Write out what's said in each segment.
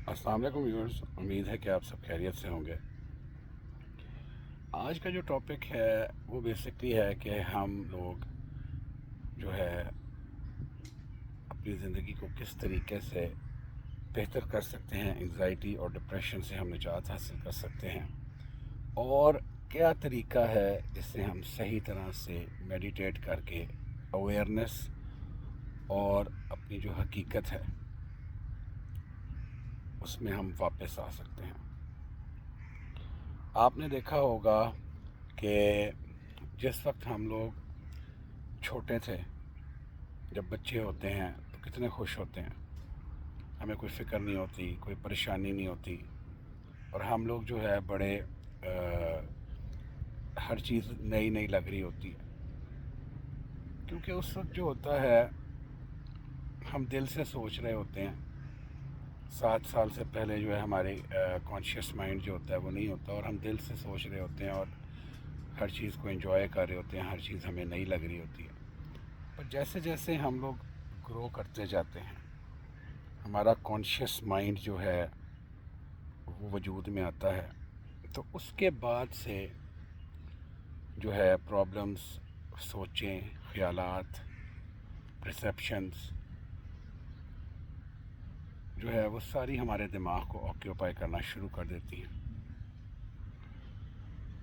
अस्सलाम वालेकुम व्यूअर्स, उम्मीद है कि आप सब खैरियत से होंगे। आज का जो टॉपिक है वो बेसिकली है कि हम लोग जो है अपनी ज़िंदगी को किस तरीके से बेहतर कर सकते हैं, एंग्जाइटी और डिप्रेशन से हम निजात हासिल कर सकते हैं, और क्या तरीका है जिससे हम सही तरह से मेडिटेट करके अवेयरनेस और अपनी जो हकीकत है उसमें हम वापस आ सकते हैं। आपने देखा होगा कि जिस वक्त हम लोग छोटे थे, जब बच्चे होते हैं तो कितने खुश होते हैं, हमें कोई फ़िक्र नहीं होती, कोई परेशानी नहीं होती, और हम लोग जो है बड़े हर चीज़ नई नई लग रही होती है, क्योंकि उस वक्त जो होता है हम दिल से सोच रहे होते हैं। 7 साल से पहले जो है हमारे कॉन्शियस माइंड जो होता है वो नहीं होता, और हम दिल से सोच रहे होते हैं और हर चीज़ को एंजॉय कर रहे होते हैं, हर चीज़ हमें नई लग रही होती है। पर जैसे जैसे हम लोग ग्रो करते जाते हैं, हमारा कॉन्शियस माइंड जो है वो वजूद में आता है, तो उसके बाद से जो है प्रॉब्लम्स, सोचें, ख़यालात, परसेप्शंस जो है वो सारी हमारे दिमाग को ऑक्यूपाई करना शुरू कर देती हैं,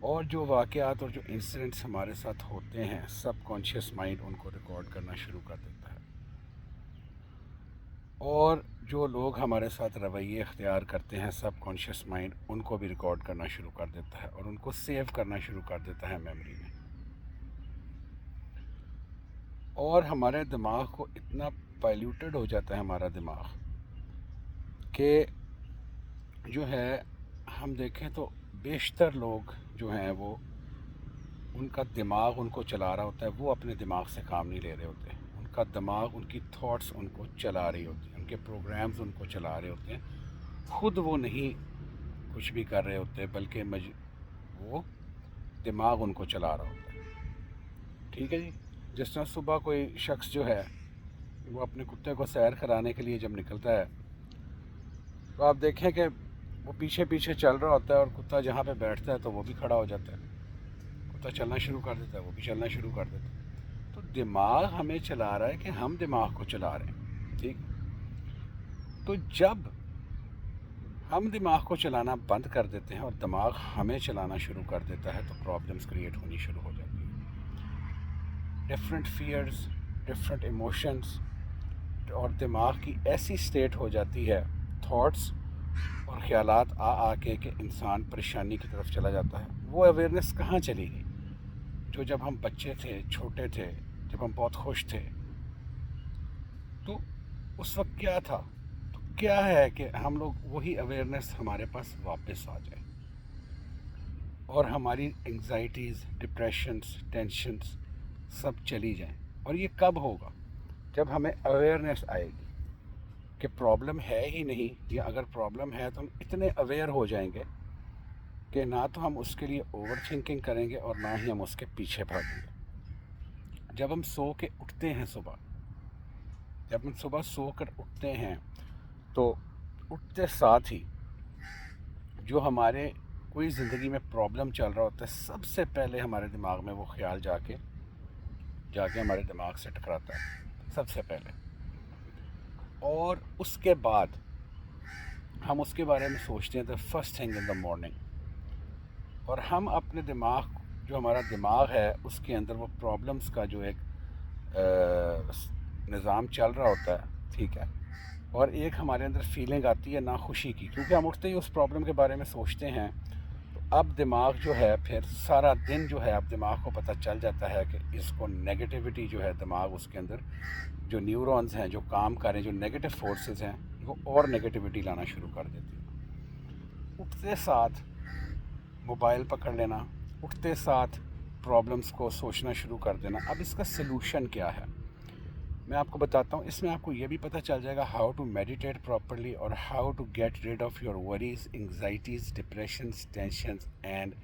और जो वाक़यात और जो इंसिडेंट्स हमारे साथ होते हैं सब कॉन्शियस माइंड उनको रिकॉर्ड करना शुरू कर देता है, और जो लोग हमारे साथ रवैये अख्तियार करते हैं सब कॉन्शियस माइंड उनको भी रिकॉर्ड करना शुरू कर देता है और उनको सेव करना शुरू कर देता है मेमोरी में। और हमारे दिमाग को इतना पाइल्यूटेड हो जाता है हमारा दिमाग कि जो है हम देखें तो बेशतर लोग जो हैं वो उनका दिमाग उनको चला रहा होता है, वो अपने दिमाग से काम नहीं ले रहे होते। उनका दिमाग, उनकी थॉट्स उनको चला रही होती हैं, उनके प्रोग्राम्स उनको चला रहे होते हैं, खुद वो नहीं कुछ भी कर रहे होते, बल्कि वो दिमाग उनको चला रहा होता है। ठीक है जी। जिस तरह सुबह कोई शख्स जो है वो अपने कुत्ते को सैर कराने के लिए जब निकलता है, तो आप देखें कि वो पीछे पीछे चल रहा होता है, और कुत्ता जहाँ पे बैठता है तो वो भी खड़ा हो जाता है, कुत्ता चलना शुरू कर देता है, वो भी चलना शुरू कर देता है। तो दिमाग हमें चला रहा है कि हम दिमाग को चला रहे हैं। ठीक। तो जब हम दिमाग को चलाना बंद कर देते हैं और दिमाग हमें चलाना शुरू कर देता है, तो प्रॉब्लम्स क्रिएट होनी शुरू हो जाती हैं। डिफरेंट फियर्स, डिफरेंट इमोशंस, और दिमाग की ऐसी स्टेट हो जाती है, थॉट्स और ख्यालात आ आके कि इंसान परेशानी की तरफ चला जाता है। वो अवेयरनेस कहाँ चली गई जो जब हम बच्चे थे, छोटे थे, जब हम बहुत खुश थे, तो उस वक्त क्या था? तो क्या है कि हम लोग वही अवेयरनेस हमारे पास वापस आ जाए, और हमारी एंग्जाइटीज़, डिप्रेशंस, टेंशन्स सब चली जाएं। और ये कब होगा? जब हमें अवेयरनेस आएगी कि प्रॉब्लम है ही नहीं, या अगर प्रॉब्लम है तो हम इतने अवेयर हो जाएंगे कि ना तो हम उसके लिए ओवर थिंकिंग करेंगे और ना ही हम उसके पीछे भागेंगे। जब हम सो के उठते हैं सुबह, जब हम सुबह सो कर उठते हैं, तो उठते साथ ही जो हमारे कोई ज़िंदगी में प्रॉब्लम चल रहा होता है, सबसे पहले हमारे दिमाग में वो ख्याल जाके जाके हमारे दिमाग से टकराता है सबसे पहले, और उसके बाद हम उसके बारे में सोचते हैं the first thing in the morning. और हम अपने दिमाग, जो हमारा दिमाग है उसके अंदर वो प्रॉब्लम्स का जो एक निज़ाम चल रहा होता है, ठीक है, और एक हमारे अंदर फीलिंग आती है नाखुशी की, क्योंकि हम उठते ही उस प्रॉब्लम के बारे में सोचते हैं। तो अब दिमाग जो है फिर सारा दिन जो है, अब दिमाग को पता चल जाता है कि इसको नेगेटिविटी जो है, दिमाग उसके अंदर जो न्यूरॉन्स हैं जो काम कर रहे हैं, जो नेगेटिव फोर्सेस हैं, वो और नेगेटिविटी लाना शुरू कर देती है। उठते साथ मोबाइल पकड़ लेना, उठते साथ प्रॉब्लम्स को सोचना शुरू कर देना। अब इसका सलूशन क्या है, मैं आपको बताता हूँ। इसमें आपको ये भी पता चल जाएगा हाउ टू मेडिटेट प्रॉपरली, और how to get rid of your worries, anxieties, depressions, tensions, and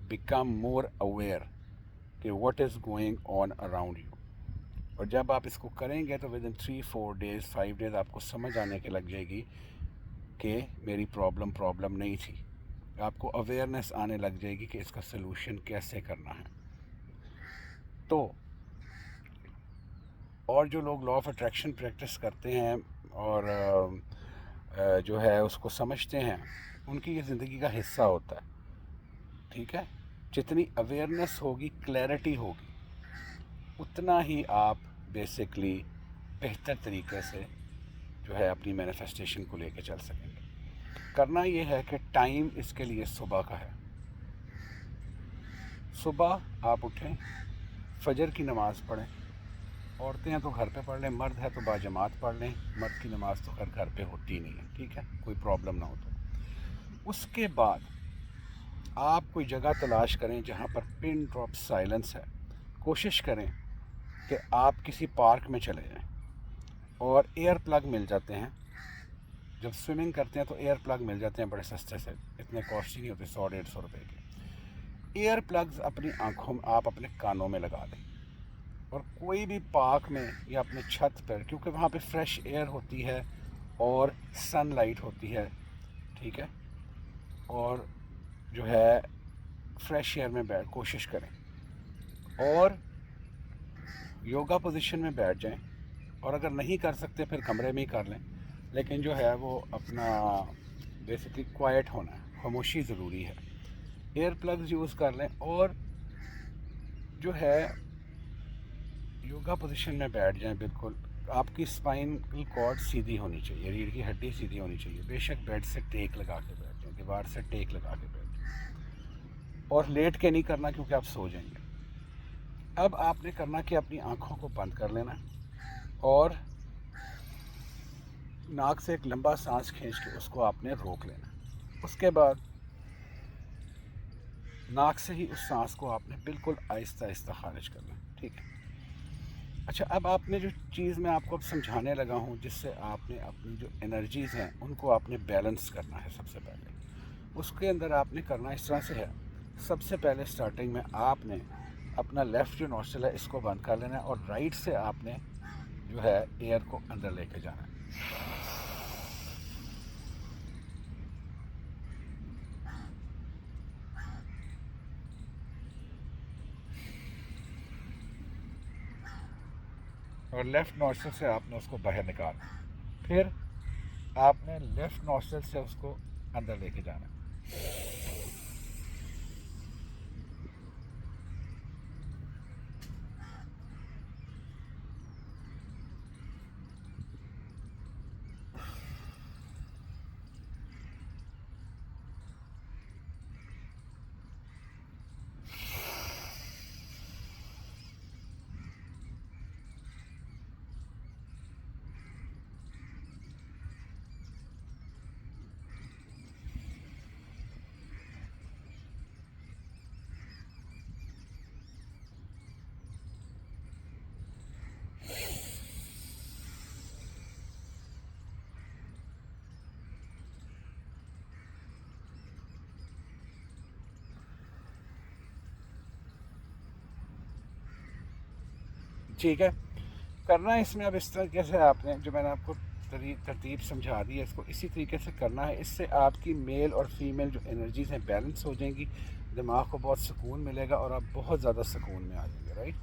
become more aware कि what is going on around you. और जब आप इसको करेंगे तो विद इन 3-4 डेज़, 5 डेज़ आपको समझ आने के लग जाएगी کہ میری پرابلم نہیں تھی. آپ کو اویئرنیس آنے لگ جائے گی کہ اس کا سلوشن کیسے کرنا ہے. تو اور جو لوگ لا آف اٹریکشن پریکٹس کرتے ہیں اور جو ہے اس کو سمجھتے ہیں، ان کی یہ زندگی کا حصہ ہوتا ہے. ٹھیک ہے، جتنی اویئرنیس ہوگی، کلیئرٹی ہوگی، اتنا ہی آپ بیسکلی بہتر طریقے سے جو ہے اپنی مینیفیسٹیشن کو لے کے چل سکیں گے. کرنا یہ ہے کہ ٹائم اس کے لیے صبح کا ہے. صبح آپ اٹھیں، فجر کی نماز پڑھیں. عورتیں ہیں تو گھر پہ پڑھ لیں، مرد ہے تو باجماعت پڑھ لیں. مرد کی نماز تو خیر گھر پہ ہوتی نہیں ہے، ٹھیک ہے، کوئی پرابلم نہ ہو تو. اس کے بعد آپ کوئی جگہ تلاش کریں جہاں پر پن ڈراپ سائلنس ہے. کوشش کریں کہ آپ کسی پارک میں چلے جائیں، اور ایئر پلگ مل جاتے ہیں. جب سوئمنگ کرتے ہیں تو ایئر پلگ مل جاتے ہیں بڑے سستے سے، اتنے کاسٹلی نہیں ہوتے، 100-150 روپے کے. ایئر پلگز اپنی آنکھوں میں، آپ اپنے کانوں میں لگا لیں، اور کوئی بھی پارک میں یا اپنے چھت پر، کیونکہ وہاں پہ فریش ایئر ہوتی ہے اور سن لائٹ ہوتی ہے، ٹھیک ہے، اور جو ہے فریش ایئر میں کوشش کریں. اور یوگا پوزیشن میں بیٹھ جائیں، اور اگر نہیں کر سکتے پھر کمرے میں ہی کر لیں. لیکن جو ہے وہ اپنا بیسکلی کوائٹ ہونا ہے، خاموشی ضروری ہے. ایئر پلگز یوز کر لیں، اور جو ہے یوگا پوزیشن میں بیٹھ جائیں. بالکل آپ کی اسپائنل کارڈ سیدھی ہونی چاہیے، ریڑھ کی ہڈی سیدھی ہونی چاہیے. بے شک بیڈ سے ٹیک لگا کے بیٹھ جائیں، دیوار سے ٹیک لگا کے بیٹھ جائیں، اور لیٹ کے نہیں کرنا کیونکہ آپ سو جائیں گے. اب آپ نے کرنا کہ اپنی آنکھوں کو بند کر لینا، اور ناک سے ایک لمبا سانس کھینچ کے اس کو آپ نے روک لینا. اس کے بعد ناک سے ہی اس سانس کو آپ نے بالکل آہستہ آہستہ خارج کرنا. ٹھیک ہے. اچھا، اب آپ نے جو چیز میں آپ کو اب سمجھانے لگا ہوں، جس سے آپ نے اپنی جو انرجیز ہیں ان کو آپ نے بیلنس کرنا ہے. سب سے پہلے اس کے اندر آپ نے کرنا اس طرح سے ہے. سب سے پہلے سٹارٹنگ میں آپ نے اپنا لیفٹ جو نوسٹرل ہے اس کو بند کر لینا ہے، اور رائٹ سے آپ نے جو ہے ایئر کو اندر لے کے جانا ہے. اور لیفٹ نوسٹرل سے آپ نے اس کو باہر نکالنا. پھر آپ نے لیفٹ نوسٹرل سے اس کو اندر لے کے جانا. ٹھیک ہے. کرنا اس میں اب اس طریقے سے آپ نے جو میں نے آپ کو ترتیب سمجھا دی ہے، اس کو اسی طریقے سے کرنا ہے. اس سے آپ کی میل اور فیمیل جو انرجیز ہیں بیلنس ہو جائیں گی. دماغ کو بہت سکون ملے گا، اور آپ بہت زیادہ سکون میں آ جائیں گے. رائٹ.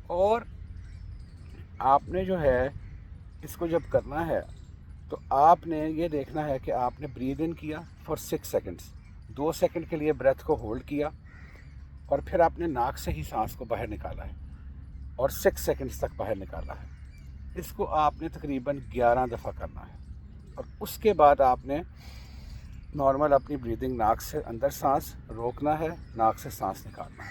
اور آپ نے جو ہے اس کو جب کرنا ہے تو آپ نے یہ دیکھنا ہے کہ آپ نے بریدھ ان کیا فار 6 سیکنڈس، 2 سیکنڈ کے لیے بریتھ کو ہولڈ کیا، اور پھر آپ نے ناک سے ہی سانس کو باہر نکالا ہے، اور 6 سیکنڈز تک باہر نکالا ہے. اس کو آپ نے تقریباً 11 دفعہ کرنا ہے. اور اس کے بعد آپ نے نارمل اپنی بریدنگ، ناک سے اندر سانس روکنا ہے، ناک سے سانس نکالنا ہے.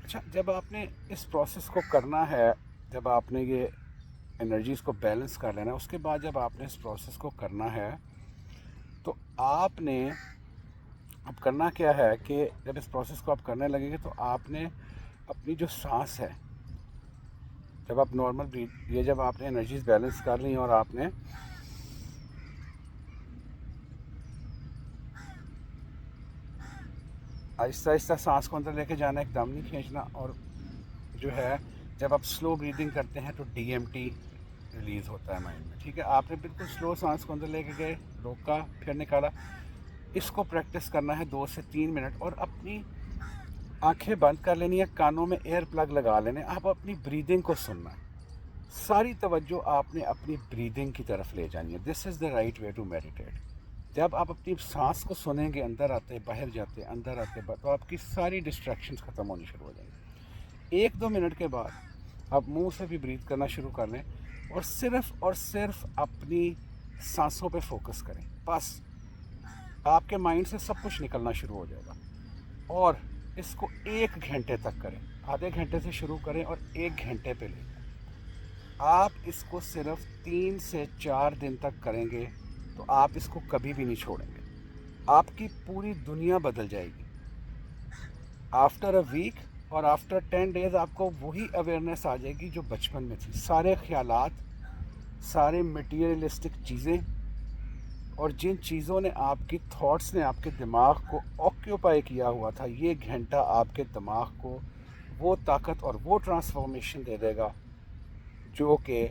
اچھا، جب آپ نے اس پروسیس کو کرنا ہے، جب آپ نے یہ انرجیز کو بیلنس کر لینا ہے، اس کے بعد جب آپ نے اس پروسیس کو کرنا ہے تو آپ نے اب کرنا کیا ہے کہ جب اس پروسیس کو آپ کرنے لگیں گے تو آپ نے اپنی جو سانس ہے، جب آپ نارمل یہ جب آپ نے انرجیز بیلنس کر لی اور آپ نے آہستہ آہستہ سانس کو اندر لے کے جانا، ایک دم نہیں کھینچنا. اور جو ہے جب آپ سلو بریدنگ کرتے ہیں تو DMT रिलीज़ होता है माइंड में, ठीक है। आपने बिल्कुल स्लो सांस को अंदर लेके गए, रोका, फिर निकाला। इसको प्रैक्टिस करना है 2 से 3 मिनट, और अपनी आंखें बंद कर लेनी है, कानों में एयर प्लग लगा लेने, आप अपनी ब्रीदिंग को सुनना है। सारी तवज्जो आपने अपनी ब्रीदिंग की तरफ ले जानी है। This is the right way to meditate. जब आप अपनी सांस को सुनेंगे, अंदर आते बाहर जाते, अंदर आते बाहर, तो आपकी सारी डिस्ट्रैक्शंस ख़त्म होनी शुरू हो जाएंगी। 1-2 मिनट के बाद आप मुंह से भी ब्रीथ करना शुरू कर लें, और सिर्फ अपनी सांसों पे फोकस करें। बस आपके माइंड से सब कुछ निकलना शुरू हो जाएगा। और इसको 1 घंटे तक करें। आधे घंटे से शुरू करें और 1 घंटे पे लें। आप इसको सिर्फ 3 से 4 दिन तक करेंगे तो आप इसको कभी भी नहीं छोड़ेंगे। आपकी पूरी दुनिया बदल जाएगी। आफ्टर अ वीक और आफ्टर 10 डेज़ आपको वही अवेयरनेस आ जाएगी जो बचपन में थी। सारे ख्यालात, सारे मटीरियलिस्टिक चीज़ें, और जिन चीज़ों ने आपकी थॉट्स ने आपके दिमाग को ऑक्यूपाई किया हुआ था, ये घंटा आपके दिमाग को वो ताकत और वो ट्रांसफॉर्मेशन दे देगा जो कि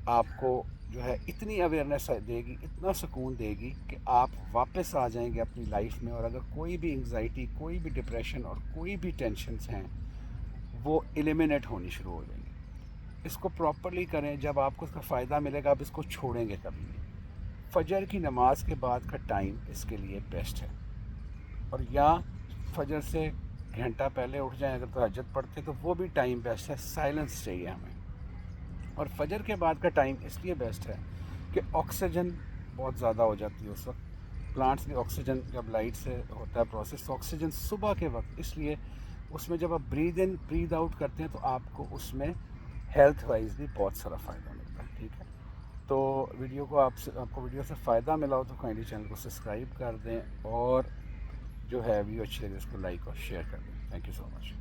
आपको जो है इतनी अवेयरनेस देगी, इतना सुकून देगी कि आप वापस आ जाएंगे अपनी लाइफ में। और अगर कोई भी एंग्जाइटी, कोई भी डिप्रेशन और कोई भी टेंशन्स हैं, वो एलिमिनेट होनी शुरू हो जाएंगी। इसको प्रॉपरली करें, जब आपको इसका फ़ायदा मिलेगा आप इसको छोड़ेंगे कभी नहीं। फजर की नमाज के बाद का टाइम इसके लिए बेस्ट है। और या फजर से घंटा पहले उठ जाएं, अगर तहज्जुद पढ़ते तो वो भी टाइम बेस्ट है। साइलेंस चाहिए हमें। और फजर के बाद का टाइम इसलिए बेस्ट है कि ऑक्सीजन बहुत ज़्यादा हो जाती है उस वक्त। प्लांट्स भी ऑक्सीजन, जब लाइट से होता है प्रोसेस, तो ऑक्सीजन सुबह के वक्त, इसलिए उसमें जब आप ब्रीद इन ब्रीद आउट करते हैं तो आपको उसमें हेल्थ वाइज भी बहुत सारा फ़ायदा मिलता है, ठीक है। तो वीडियो को आपको वीडियो से फ़ायदा मिला हो तो काइंडली चैनल को सब्सक्राइब कर दें, और जो है वीडियो अच्छी लगे उसको लाइक और शेयर कर दें। Thank you so much.